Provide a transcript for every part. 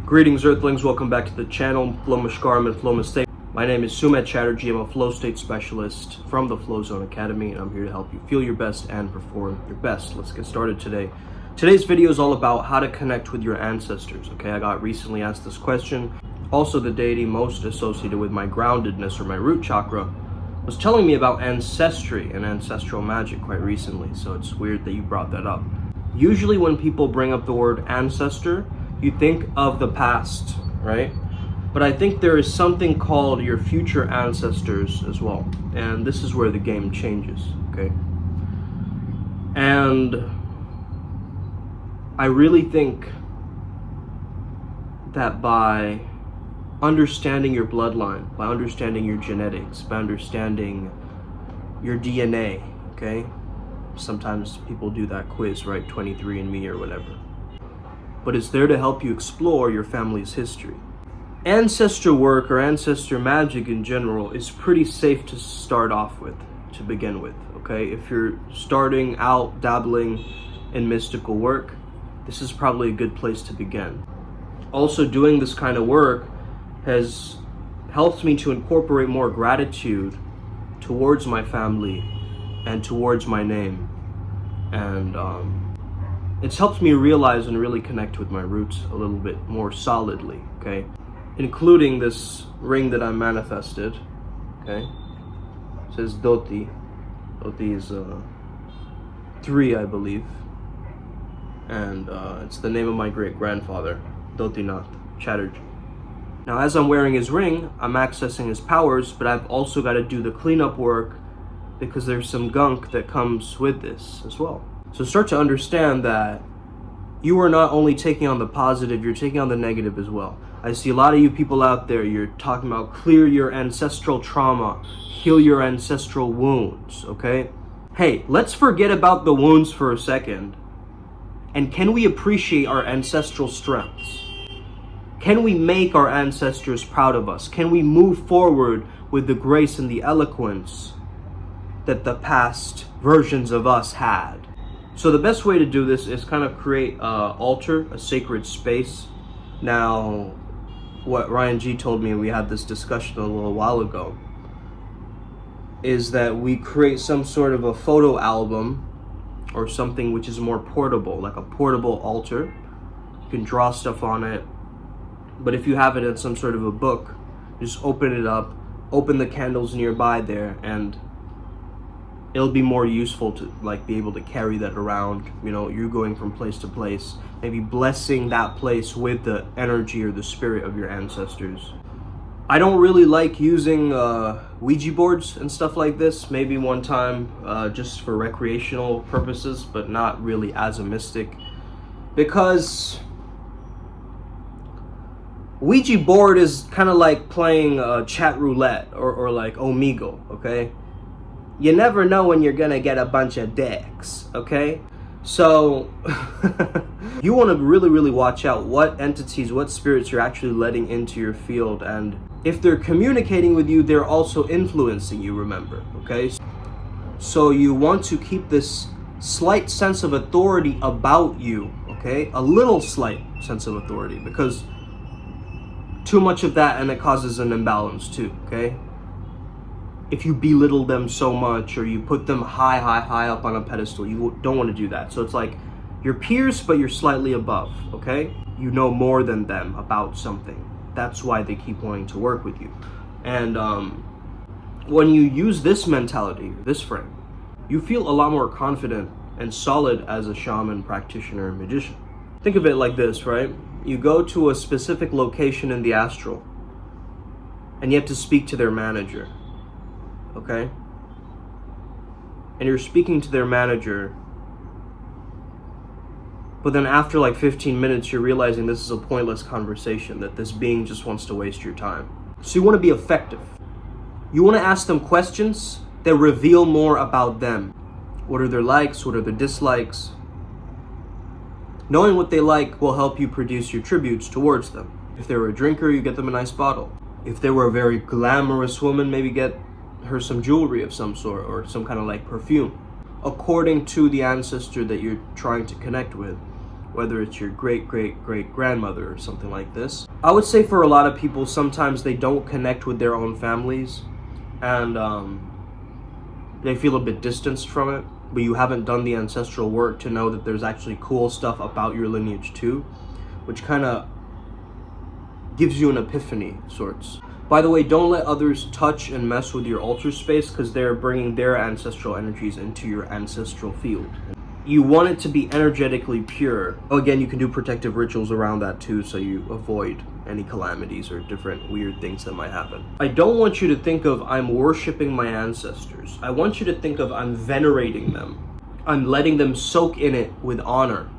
Greetings Earthlings, welcome back to the channel. Flow Mashkaram and Flow Mistake. My name is Sumet Chatterjee. I'm a flow state specialist from the Flow Zone Academy, and I'm here to help you feel your best and perform your best. Let's get started today. Today's video is all about how to connect with your ancestors. Okay, I got recently asked this question. Also, the deity most associated with my groundedness or my root chakra was telling me about ancestry and ancestral magic quite recently, so it's weird that you brought that up. Usually when people bring up the word ancestor, you think of the past, right? But I think there is something called your future ancestors as well. And this is where the game changes, okay? And I really think that by understanding your bloodline, by understanding your genetics, by understanding your DNA, okay? Sometimes people do that quiz, right? 23andMe or whatever. But it's there to help you explore your family's history. Ancestor work or ancestor magic in general is pretty safe to start off with, to begin with, okay? If you're starting out dabbling in mystical work, this is probably a good place to begin. Also, doing this kind of work has helped me to incorporate more gratitude towards my family and towards my name. And it's helped me realize and really connect with my roots a little bit more solidly, okay? Including this ring that I manifested, okay? It says Dhoti. Dhoti is 3, I believe. And it's the name of my great-grandfather, Dhotinath Chatterjee. Now, as I'm wearing his ring, I'm accessing his powers, but I've also got to do the cleanup work because there's some gunk that comes with this as well. So start to understand that you are not only taking on the positive, you're taking on the negative as well. I see a lot of you people out there, you're talking about clear your ancestral trauma, heal your ancestral wounds, okay? Hey, let's forget about the wounds for a second. And can we appreciate our ancestral strengths? Can we make our ancestors proud of us? Can we move forward with the grace and the eloquence that the past versions of us had? So the best way to do this is kind of create an altar, a sacred space. Now, what Ryan G told me, we had this discussion a little while ago, is that we create some sort of a photo album or something which is more portable, like a portable altar. You can draw stuff on it, but if you have it in some sort of a book, just open it up, open the candles nearby there, and it'll be more useful to be able to carry that around. You know, you're going from place to place, maybe blessing that place with the energy or the spirit of your ancestors. I don't really like using Ouija boards and stuff like this. Maybe one time just for recreational purposes, but not really as a mystic. Because Ouija board is kind of like playing chat roulette or like Omegle, okay? You never know when you're gonna get a bunch of dicks, okay? So you want to really watch out what entities, what spirits you're actually letting into your field, and if they're communicating with you, they're also influencing you, remember, okay? So you want to keep this slight sense of authority about you, okay? A little slight sense of authority, because too much of that and it causes an imbalance too, okay? If you belittle them so much or you put them high up on a pedestal, you don't want to do that. So it's like you're peers, but you're slightly above, okay? You know more than them about something. That's why they keep wanting to work with you. And when you use this mentality, this frame, you feel a lot more confident and solid as a shaman, practitioner, and magician. Think of it like this, right? You go to a specific location in the astral and you have to speak to their manager. Okay? And you're speaking to their manager, but then after like 15 minutes, you're realizing this is a pointless conversation, that this being just wants to waste your time. So you want to be effective. You want to ask them questions that reveal more about them. What are their likes? What are their dislikes? Knowing what they like will help you produce your tributes towards them. If they were a drinker, you get them a nice bottle. If they were a very glamorous woman, maybe get her some jewelry of some sort or some kind of like perfume, according to the ancestor that you're trying to connect with. whether it's your great-great-great-grandmother or something like this. I would say for a lot of people, sometimes they don't connect with their own families, and they feel a bit distanced from it, but you haven't done the ancestral work to know that there's actually cool stuff about your lineage too, which kind of gives you an epiphany, sorts. By the way, don't let others touch and mess with your altar space, because they're bringing their ancestral energies into your ancestral field. You want it to be energetically pure. Again, you can do protective rituals around that too, so you avoid any calamities or different weird things that might happen. I don't want you to think of I'm worshiping my ancestors. I want you to think of I'm venerating them. I'm letting them soak in it with honor.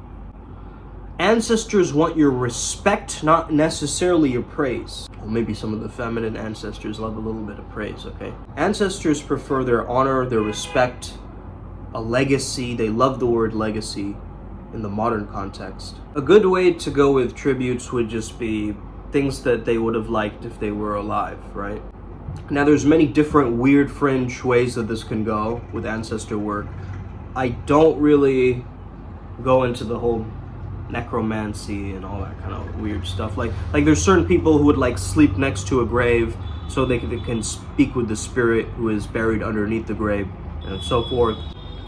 Ancestors want your respect, not necessarily your praise. Well, maybe some of the feminine ancestors love a little bit of praise, okay? Ancestors prefer their honor, their respect, a legacy. They love the word legacy in the modern context. A good way to go with tributes would just be things that they would have liked if they were alive, right? Now, there's many different weird fringe ways that this can go with ancestor work. I don't really go into the whole necromancy and all that kind of weird stuff. Like there's certain people who would like sleep next to a grave so they can speak with the spirit who is buried underneath the grave and so forth.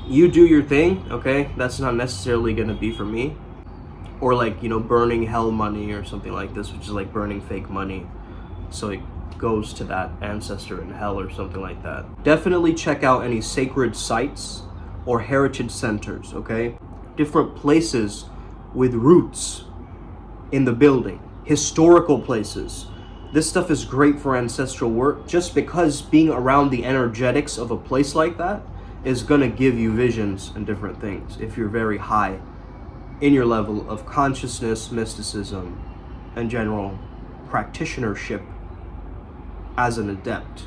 You do your thing, okay? That's not necessarily going to be for me. Or like, you know, burning hell money or something like this, which is like burning fake money, so it goes to that ancestor in hell or something like that. Definitely check out any sacred sites or heritage centers, okay? Different places with roots in the building, historical places. This stuff is great for ancestral work, just because being around the energetics of a place like that is going to give you visions and different things if you're very high in your level of consciousness, mysticism, and general practitionership as an adept.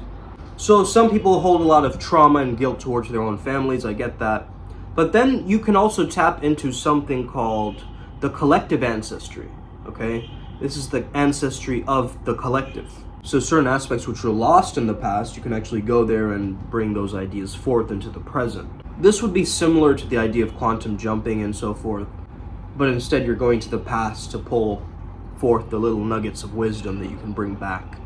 So some people hold a lot of trauma and guilt towards their own families, I get that. But then you can also tap into something called the collective ancestry, okay? This is the ancestry of the collective. So certain aspects which were lost in the past, you can actually go there and bring those ideas forth into the present. This would be similar to the idea of quantum jumping and so forth, but instead you're going to the past to pull forth the little nuggets of wisdom that you can bring back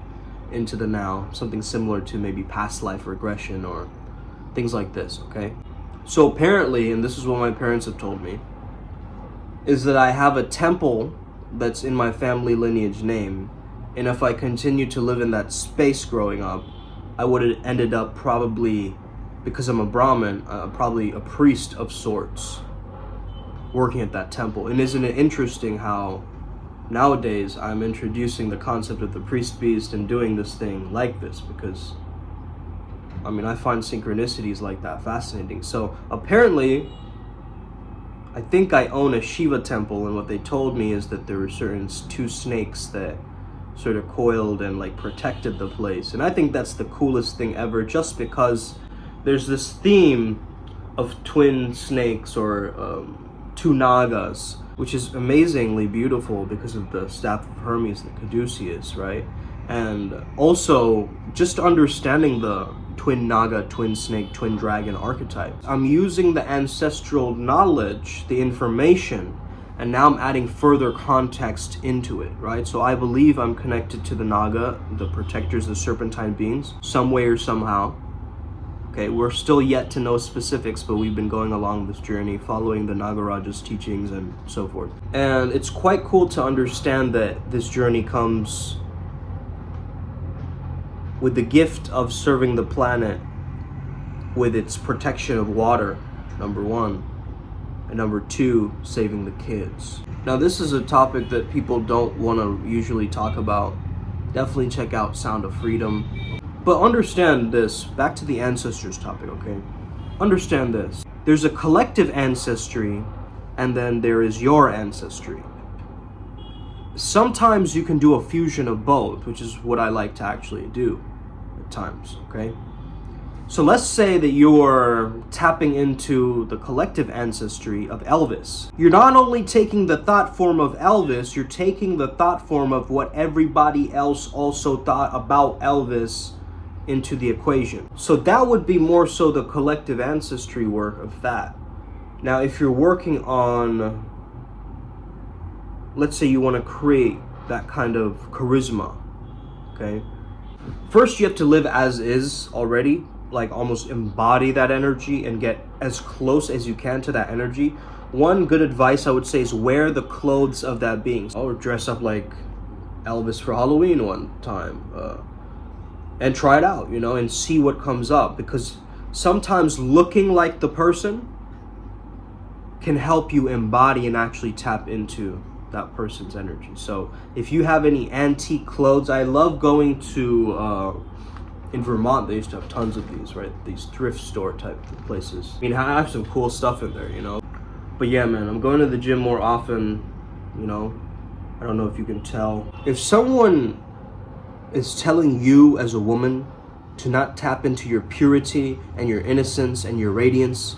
into the now, something similar to maybe past life regression or things like this, okay? So apparently, and this is what my parents have told me, is that I have a temple that's in my family lineage name, and if I continue to live in that space growing up, I would have ended up probably, because I'm a Brahmin, probably a priest of sorts, working at that temple. And isn't it interesting how nowadays I'm introducing the concept of the priest beast and doing this thing like this, because I mean, I find synchronicities like that fascinating. So apparently, I think I own a Shiva temple, and what they told me is that there were certain two snakes that sort of coiled and like protected the place. And I think that's the coolest thing ever, just because there's this theme of twin snakes or two nagas, which is amazingly beautiful because of the staff of Hermes, the caduceus, right? And also just understanding the twin naga, twin snake, twin dragon archetype. I'm using the ancestral knowledge, the information, and now I'm adding further context into it, right? So I believe I'm connected to the naga, the protectors, the serpentine beings, some way or somehow. Okay, we're still yet to know specifics, but we've been going along this journey, following the Nagaraja's teachings and so forth. And it's quite cool to understand that this journey comes with the gift of serving the planet with its protection of water, number one, and number two, saving the kids. Now, this is a topic that people don't want to usually talk about. Definitely check out Sound of Freedom. But understand this, back to the ancestors topic, okay? Understand this. There's a collective ancestry, and then there is your ancestry. Sometimes you can do a fusion of both, which is what I like to actually do at times, okay? So let's say that you're tapping into the collective ancestry of Elvis. You're not only taking the thought form of Elvis, you're taking the thought form of what everybody else also thought about Elvis into the equation. So that would be more so the collective ancestry work of that. Now, if you're working on let's say you want to create that kind of charisma, okay? First, you have to live as is already, like almost embody that energy and get as close as you can to that energy. One good advice I would say is wear the clothes of that being. Or dress up like Elvis for Halloween one time, and try it out, you know, and see what comes up. Because sometimes looking like the person can help you embody and actually tap into that person's energy. So if you have any antique clothes, I love going to in Vermont, they used to have tons of these, right? These thrift store type places. I mean, I have some cool stuff in there, you know. But yeah, man, I'm going to the gym more often, you know. I don't know if you can tell. If someone is telling you as a woman to not tap into your purity and your innocence and your radiance,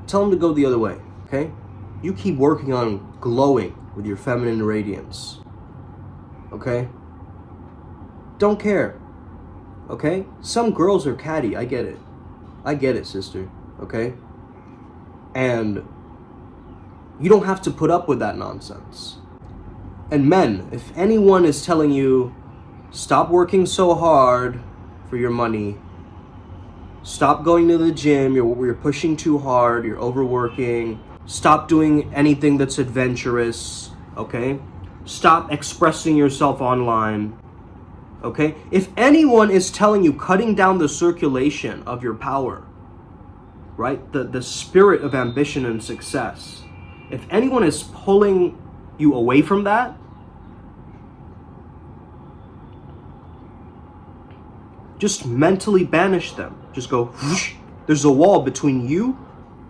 tell them to go the other way, okay? You keep working on glowing with your feminine radiance, okay? Don't care, okay? Some girls are catty, I get it. I get it, sister, okay? And you don't have to put up with that nonsense. And men, if anyone is telling you, stop working so hard for your money, stop going to the gym, you're pushing too hard, you're overworking, stop doing anything that's adventurous, okay? Stop expressing yourself online, okay? If anyone is telling you cutting down the circulation of your power, right? The spirit of ambition and success. If anyone is pulling you away from that, just mentally banish them. Just go, whoosh. There's a wall between you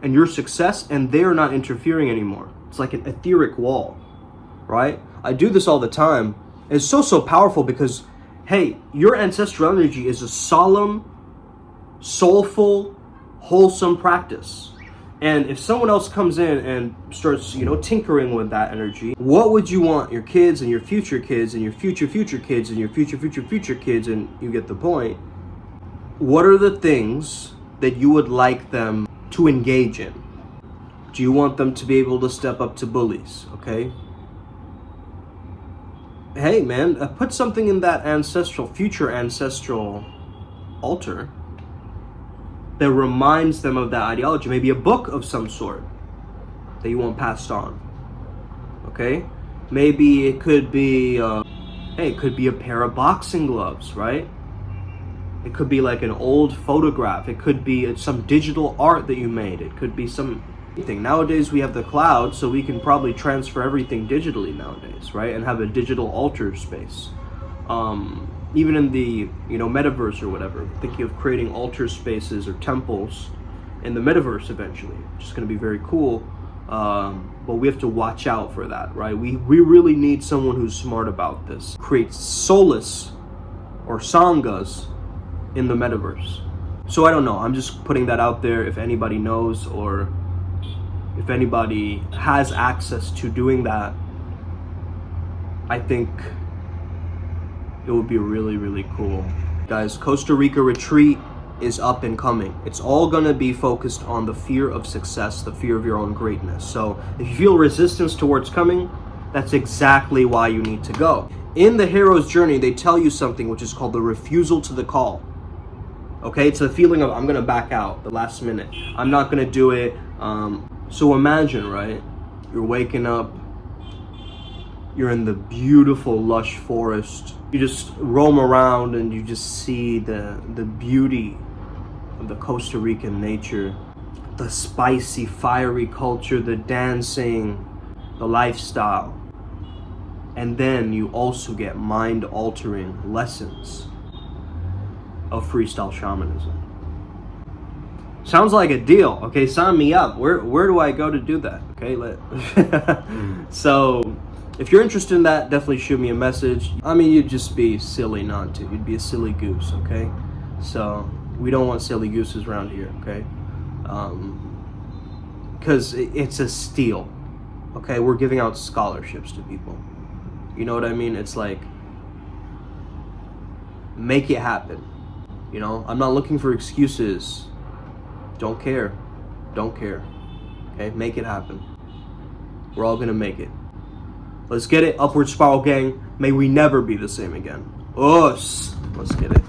and your success, and they're not interfering anymore. It's like an etheric wall, right? I do this all the time. It's so powerful because, hey, your ancestral energy is a solemn, soulful, wholesome practice. And if someone else comes in and starts, you know, tinkering with that energy, what would you want your kids and your future kids and your future kids and your future kids, and you get the point. What are the things that you would like them to engage in? Do you want them to be able to step up to bullies, okay? Hey man, put something in that future ancestral altar that reminds them of that ideology. Maybe a book of some sort that you want passed on, okay? Maybe it could be, it could be a pair of boxing gloves, right? It could be like an old photograph. It could be some digital art that you made. It could be something. Nowadays we have the cloud, so we can probably transfer everything digitally nowadays, right? And have a digital altar space. Even in the, you know, metaverse or whatever, thinking of creating altar spaces or temples in the metaverse eventually, which is going to be very cool. But we have to watch out for that, right? We really need someone who's smart about this. Create solace or sanghas in the metaverse. So I don't know. I'm just putting that out there. If anybody knows or if anybody has access to doing that, I think it would be really, really cool. Guys, Costa Rica Retreat is up and coming. It's all gonna be focused on the fear of success, the fear of your own greatness. So if you feel resistance towards coming, that's exactly why you need to go. In the hero's journey, they tell you something which is called the refusal to the call. Okay, it's the feeling of, I'm gonna back out the last minute. I'm not gonna do it. So imagine, right? You're waking up, you're in the beautiful lush forest. You just roam around and you just see the beauty of the Costa Rican nature, the spicy, fiery culture, the dancing, the lifestyle. And then you also get mind-altering lessons of freestyle shamanism. Sounds like a deal. Okay, sign me up. Where do I go to do that? Okay, so if you're interested in that, definitely shoot me a message. I mean, you'd just be silly not to. You'd be a silly goose, okay? So we don't want silly gooses around here, okay? Because it's a steal, okay? We're giving out scholarships to people. You know what I mean? It's like, make it happen. You know, I'm not looking for excuses. Don't care. Okay, make it happen. We're all gonna make it. Let's get it. Upward Spiral gang. May we never be the same again. Us. Let's get it.